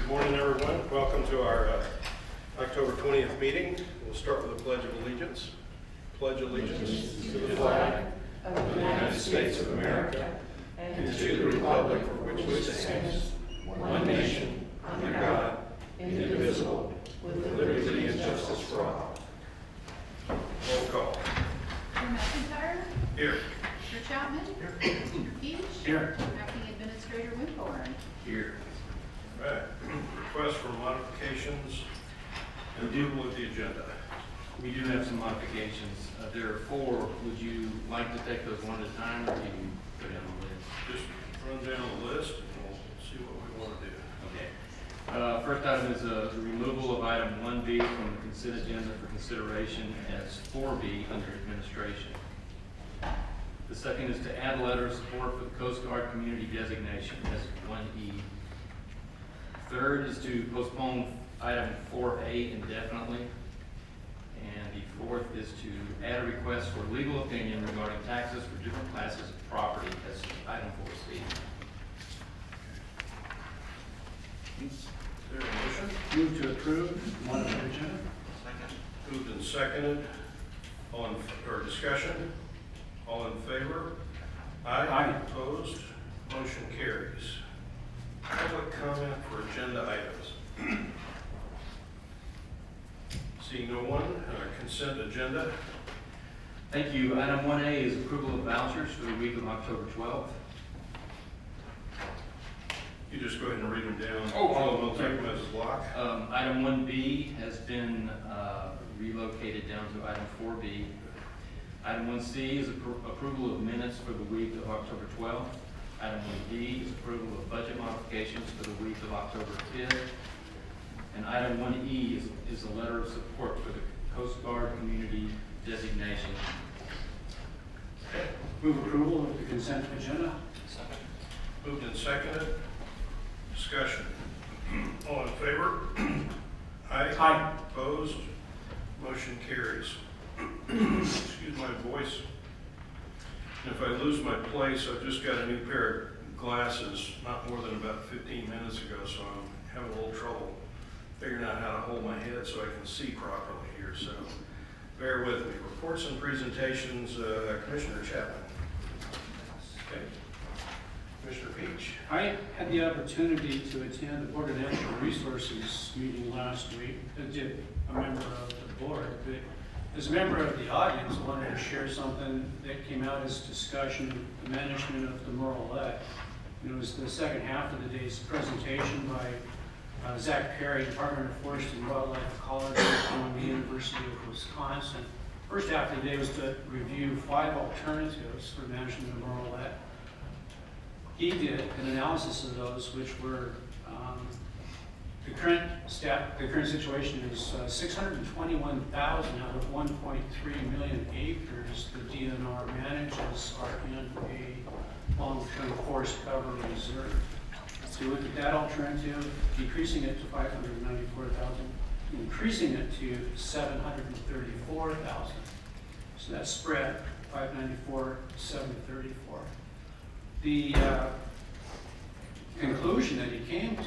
Good morning, everyone. Welcome to our October 20th meeting. We'll start with a Pledge of Allegiance. Pledge allegiance to the flag of the United States of America and to the republic for which it stands, one nation, under God, indivisible, with liberty and justice for all. Roll call. Mr. McIntyre? Here. Mr. Chapman? Here. Mr. Peach? Here. Acting Administrator Winthorn? Here. All right. Request for modifications and approval of the agenda. We do have some modifications. There are 4. Would you like to take those one at a time, or do you go down the list? Just run down the list and we'll see what we want to do. Okay. First item is the removal of item 1B from the consent agenda for consideration as 4B under administration. The second is to add a letter of support for the Coast Guard community designation as 1E. Third is to postpone item 4A indefinitely. And the fourth is to add a request for legal opinion regarding taxes for different classes of property as item 4C. Is there a motion? Move to approve modified agenda. Second. Moved and seconded. Or discussion? All in favor? Aye. Aye. Opposed? Motion carries. Public comment for agenda items. Seeing no one, consent agenda. Thank you. Item 1A is approval of vouchers for the week of October 12th. You just go ahead and read them down. Oh, all of them, we'll take them as a block. Item 1B has been relocated down to item 4B. Item 1C is approval of minutes for the week of October 12th. Item 1D is approval of budget modifications for the week of October 5th. And item 1E is a letter of support for the Coast Guard community designation. Okay. Move approval of the consent agenda. Second. Moved and seconded. Discussion. All in favor? Aye. Aye. Opposed? Motion carries. Excuse my voice. And if I lose my place, I've just got a new pair of glasses, not more than about 15 minutes ago, so I'm having a little trouble figuring out how to hold my head so I can see properly here. So bear with me. Reports and presentations, Commissioner Chapman. Okay. Commissioner Peach. I had the opportunity to attend the Board of Natural Resources meeting last week. I did a member of the board, but as a member of the audience, I wanted to share something that came out as discussion, the management of the Merlet. And it was the second half of the day's presentation by Zach Perry, Department of Forestry and Wildlife Ecology from the University of Wisconsin. First half of the day was to review 5 alternatives for management of Merlet. He did an analysis of those, which were the current situation is 621,000 out of 1.3 million acres the DNR manages are in a long-term forest cover reserve. So you look at that alternative, decreasing it to 594,000, increasing it to 734,000. So that spread, 594, 734. The conclusion that he came to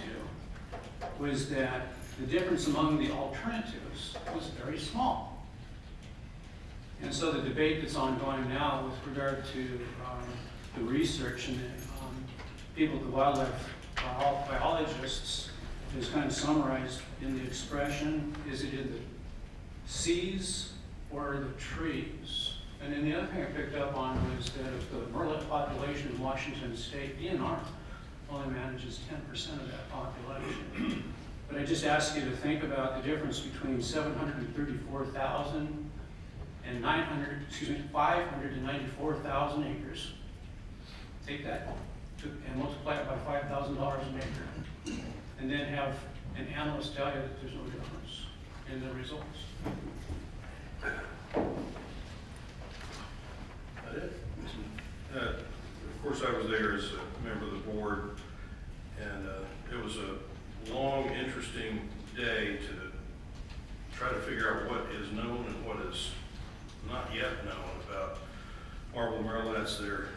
was that the difference among the alternatives was very small. And so the debate that's ongoing now with regard to the research and the people, the wildlife biologists, is kind of summarized in the expression, is it in the seas or the trees? And then the other thing I picked up on was that of the Merlet population in Washington State, DNR only manages 10% of that population. But I just ask you to think about the difference between 734,000 and 594,000 acres. Take that and multiply it by $5,000 an acre, and then have an analyst tell you that there's no difference in the results. That it? Of course, I was there as a member of the board, and it was a long, interesting day to try to figure out what is known and what is not yet known about marble merlets, their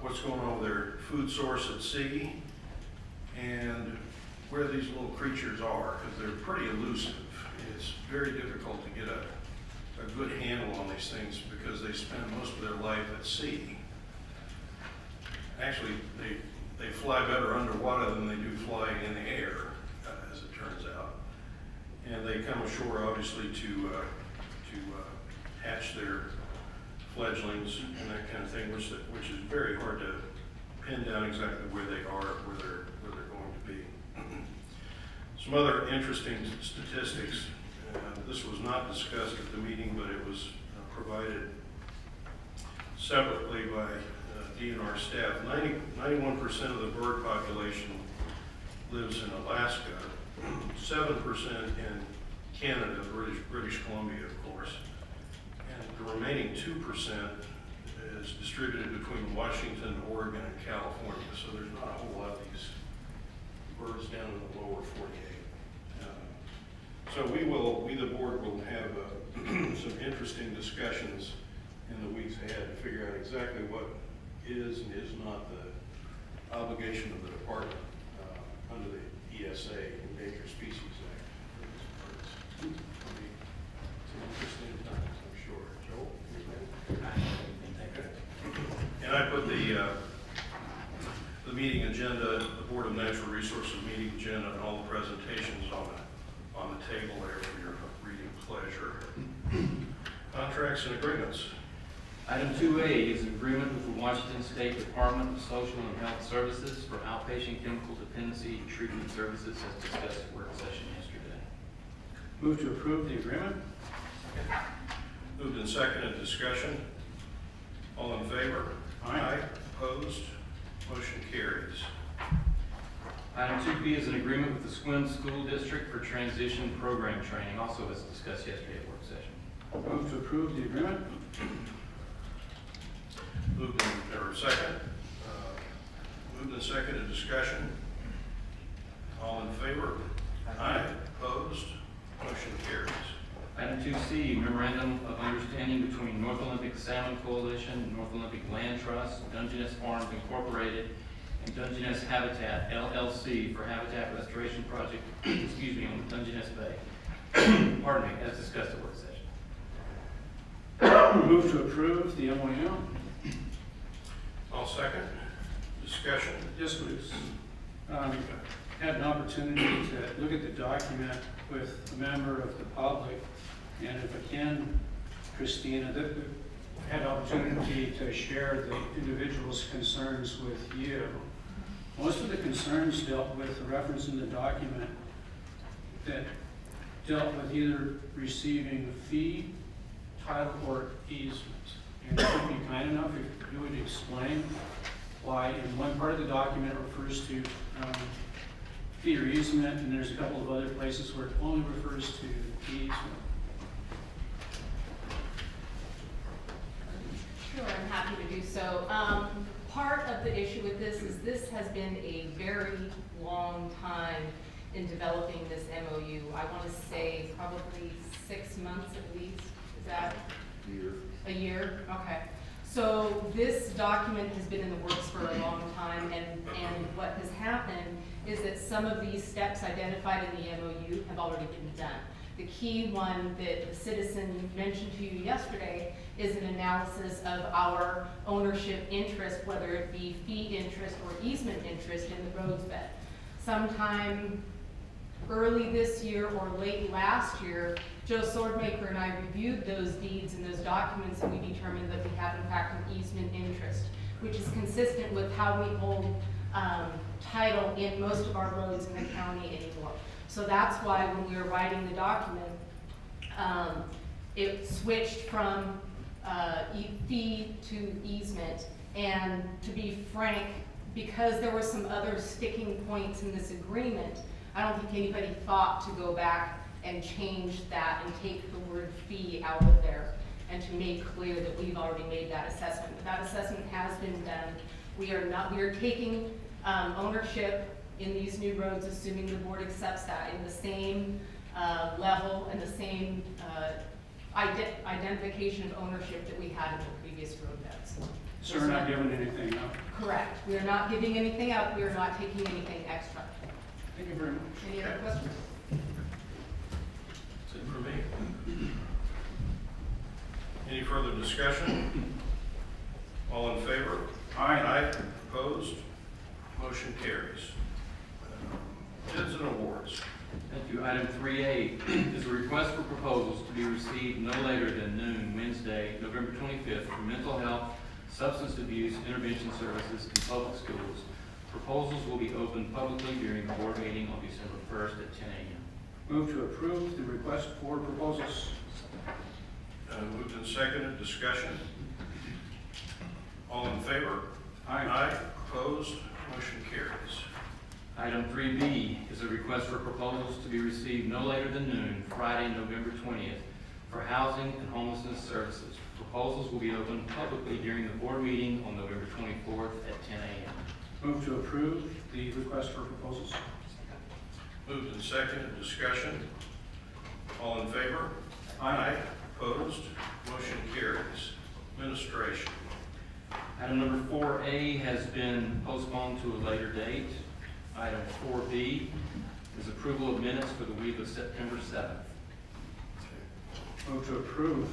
what's going on with their food source at sea, and where these little creatures are, because they're pretty elusive. It's very difficult to get a good handle on these things because they spend most of their life at sea. Actually, they fly better underwater than they do flying in the air, as it turns out. And they come ashore, obviously, to hatch their fledglings and that kind of thing, which is very hard to pin down exactly where they are, where they're going to be. Some other interesting statistics. This was not discussed at the meeting, but it was provided separately by DNR staff. 91% of the bird population lives in Alaska, 7% in Canada, British Columbia, of course, and the remaining 2% is distributed between Washington, Oregon, and California. So there's not a whole lot of these birds down in the lower 48. So we the board will have some interesting discussions in the weeks ahead to figure out exactly what is and is not the obligation of the department under the ESA, Endangered Species Act. For these birds. It'll be some interesting times, I'm sure. Joel? Okay. And I put the meeting agenda, the Board of Natural Resources meeting agenda, and all the presentations on the table there for your reading pleasure. Contracts and agreements. Item 2A is an agreement with the Washington State Department of Social and Health Services for outpatient chemical dependency treatment services as discussed at work session yesterday. Move to approve the agreement. Moved and seconded, discussion. All in favor? Aye. Opposed? Motion carries. Item 2B is an agreement with the Sequim School District for transition program training, also as discussed yesterday at work session. Move to approve the agreement. Moved and seconded, discussion. All in favor? Aye. Opposed? Motion carries. Item 2C, Memorandum of Understanding between North Olympic Salmon Coalition, North Olympic Land Trust, Dungeness Farms Incorporated, and Dungeness Habitat, LLC, for habitat restoration project, excuse me, on the Dungeness Bay. Pardon me, as discussed at work session. Move to approve the MOU. All second. Discussion. Yes, please. Had an opportunity to look at the document with a member of the public, and if I can, Christina, had an opportunity to share the individual's concerns with you. Most of the concerns dealt with the reference in the document that dealt with either receiving a fee, title, or easement. And if you'd be kind enough, if you would explain why in one part of the document refers to fee or easement, and there's a couple of other places where it only refers to easement. Sure, I'm happy to do so. Part of the issue with this is this has been a very long time in developing this MOU. I want to say probably 6 months at least. Is that? A year? Okay. So this document has been in the works for a long time, and what has happened is that some of these steps identified in the MOU have already been done. The key one that the citizen mentioned to you yesterday is an analysis of our ownership interest, whether it be fee interest or easement interest in the roads bed. Sometime early this year or late last year, Joe Swordmaker and I reviewed those deeds and those documents, and we determined that we have in fact an easement interest, which is consistent with how we hold title in most of our roads in the county anymore. So that's why when we were writing the document, it switched from fee to easement. And to be frank, because there were some other sticking points in this agreement, I don't think anybody thought to go back and change that and take the word fee out of there and to make clear that we've already made that assessment. But that assessment has been done. We are taking ownership in these new roads, assuming the board accepts that, in the same level and the same identification of ownership that we had in the previous road beds. So we're not giving anything up. Correct. We are not giving anything up. We are not taking anything extra. Thank you very much. Any other questions? That's it for me. Any further discussion? All in favor? Aye. Opposed? Motion carries. Bids and awards. Thank you. Item 3A is a request for proposals to be received no later than noon Wednesday, November 25th for mental health, substance abuse, intervention services in public schools. Proposals will be opened publicly during the board meeting on December 1st at 10 a.m. Move to approve the request for proposals. Moved and seconded, discussion. All in favor? Aye. Opposed? Motion carries. Item 3B is a request for proposals to be received no later than noon Friday, November 20th for housing and homelessness services. Proposals will be opened publicly during the board meeting on November 24th at 10 a.m. Move to approve the request for proposals. Moved and seconded, discussion. All in favor? Aye. Opposed? Motion carries. Administration. Item number 4A has been postponed to a later date. Item 4B is approval of minutes for the week of September 7th. Move to approve.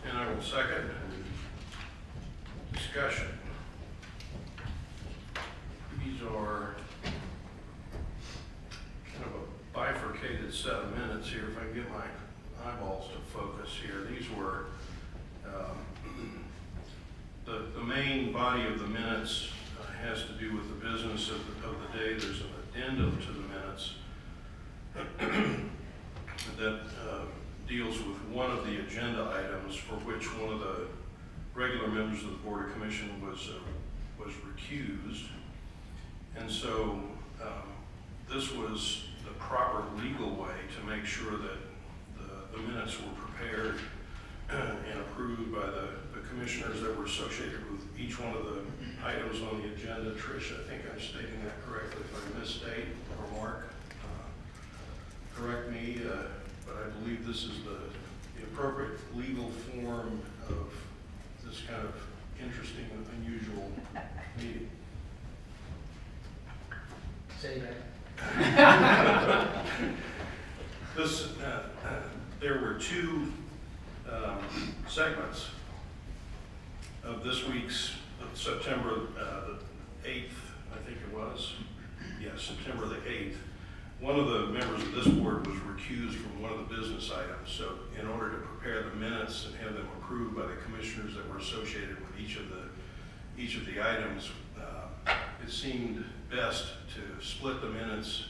And I will second. Discussion. These are kind of a bifurcated set of minutes here, if I can get my eyeballs to focus here. These were, the main body of the minutes has to do with the business of the day. There's an addendum to the minutes that deals with one of the agenda items for which one of the regular members of the Board of Commission was recused. And so this was the proper legal way to make sure that the minutes were prepared and approved by the commissioners that were associated with each one of the items on the agenda. Trish, I think I'm stating that correctly. If I misstate, or Mark, correct me, but I believe this is the appropriate legal form of this kind of interesting and unusual meeting. Say that. This, there were two segments of this week's September the 8th, I think it was. Yeah, September the 8th. One of the members of this board was recused from one of the business items. So in order to prepare the minutes and have them approved by the commissioners that were associated with each of the items, it seemed best to split the minutes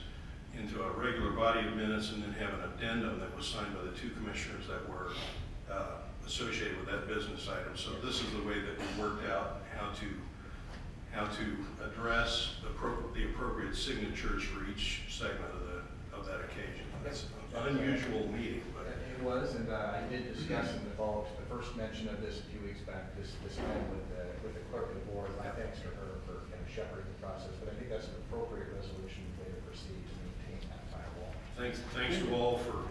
into a regular body of minutes and then have an addendum that was signed by the two commissioners that were associated with that business item. So this is the way that we worked out how to address the appropriate signatures for each segment of that occasion. That's an unusual meeting, but It was, and I did discuss in the first mention of this a few weeks back, this time with the clerk of the board. My thanks to her for kind of shepherding the process, but I think that's an appropriate resolution way to proceed to maintain that firewall. thanks to all for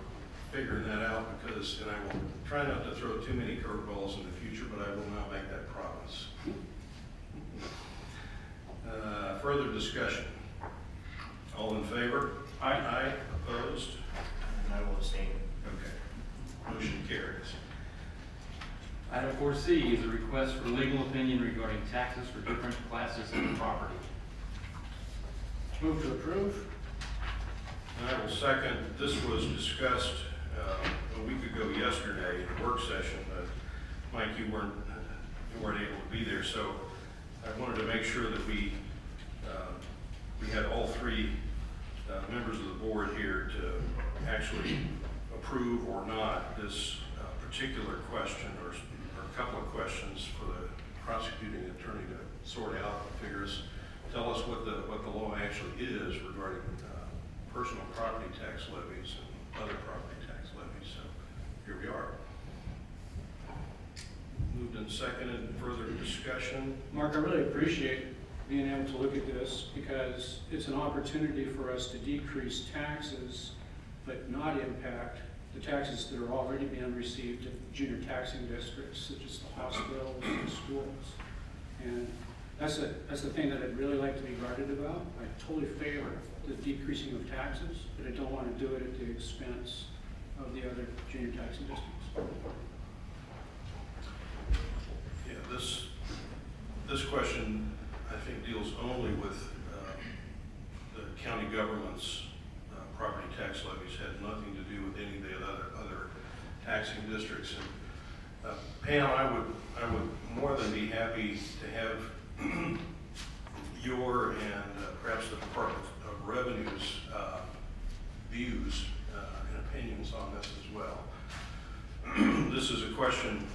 figuring that out, because, and I will try not to throw too many curveballs in the future, but I will not make that promise. Further discussion. All in favor? Aye. Opposed? And I will abstain. Okay. Motion carries. Item 4C is a request for legal opinion regarding taxes for different classes of property. Move to approve. And I will second. This was discussed a week ago yesterday in a work session, but Mike, you weren't able to be there, so I wanted to make sure that we had all three members of the board here to actually approve or not this particular question or a couple of questions for the prosecuting attorney to sort out and tell us what the law actually is regarding personal property tax levies and other property tax levies. So here we are. Moved and seconded. Further discussion. Mark, I really appreciate being able to look at this because it's an opportunity for us to decrease taxes but not impact the taxes that are already being received at junior taxing districts, such as the hospitals and schools. And that's the thing that I'd really like to be guarded about. I totally favor the decreasing of taxes, but I don't want to do it at the expense of the other junior taxing districts. Yeah, this question, I think, deals only with the county government's property tax levies, had nothing to do with any of the other taxing districts. And Pam, I would more than be happy to have your and perhaps the Department of Revenue's views and opinions on this as well. This is a question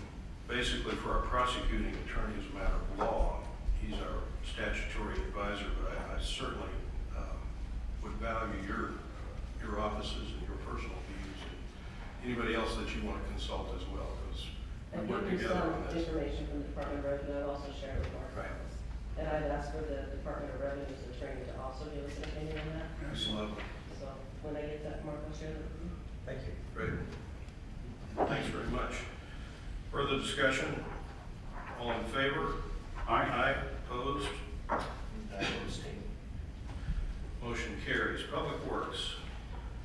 basically for our prosecuting attorney as a matter of law. He's our statutory advisor, but I certainly would value your offices and your personal views and anybody else that you want to consult as well, because I we work think there's together on some this. information from the Department of Revenue I've also shared with Mark's Right. office. And I've asked for the Department of Revenue's attorney to also give us an opinion on that. Excellent. So when I get that, Mark, I'll share that with you. Thank you. Great. Thanks very much. Further discussion? All in favor? Aye. Opposed? Motion carries. Public Works.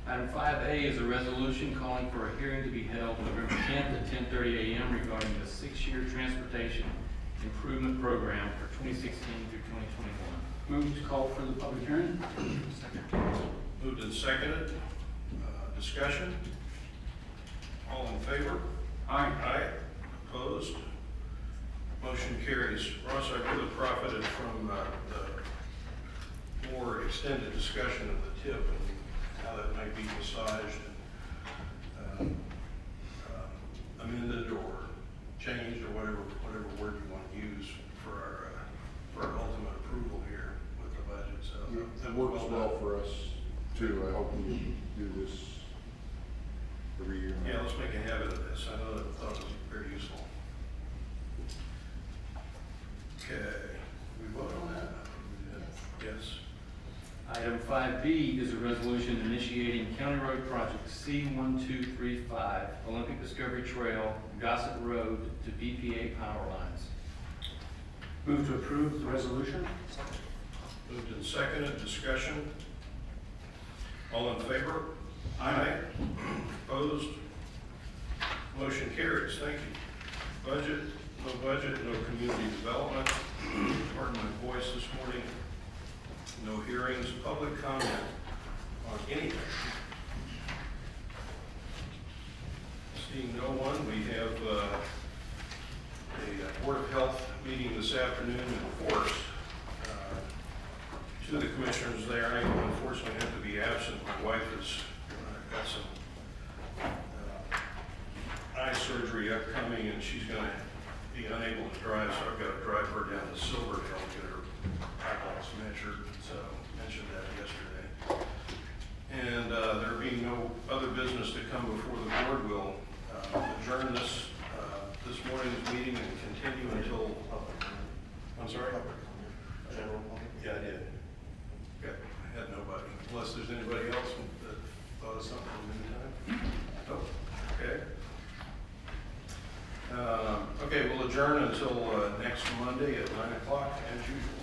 Item 5A is a resolution calling for a hearing to be held November 10th at 10:30 a.m. regarding the 6-year transportation improvement program for 2016 through 2021. Move to call for the public hearing. Moved and seconded. Discussion? All in favor? Aye. Aye. Opposed? Motion carries. Ross, I really profited from the more extended discussion of the tip and how that might be massaged and amended or changed or whatever word you want to use for our ultimate approval here with the budget. So It works well for us too. I hope we do this every year. Yeah, let's make a habit of this. I know that I thought it was very useful. Okay, we vote on that? Yes. Item 5B is a resolution initiating County Road Project C1235, Olympic Discovery Trail, Gossett Road to BPA power lines. Move to approve the resolution. Moved and seconded, discussion. All in favor? Aye. Opposed? Motion carries, thank you. Budget, no community development. Pardon my voice this morning. No hearings, public comment on anything. Seeing no one, we have a Board of Health meeting this afternoon in Forest. Two of the commissioners there, I unfortunately have to be absent. My wife has got some eye surgery upcoming, and she's going to be unable to drive, so I've got to drive her down to Silverdale to get her eyeballs measured. So I mentioned that yesterday. And there being no other business to come before the board, we'll adjourn this morning's meeting and continue until. I'm sorry. Yeah, I did. Okay, I had nobody, unless there's anybody else that thought of something in the meantime. Nope. Okay. Okay, we'll adjourn until next Monday at 9 o'clock as usual.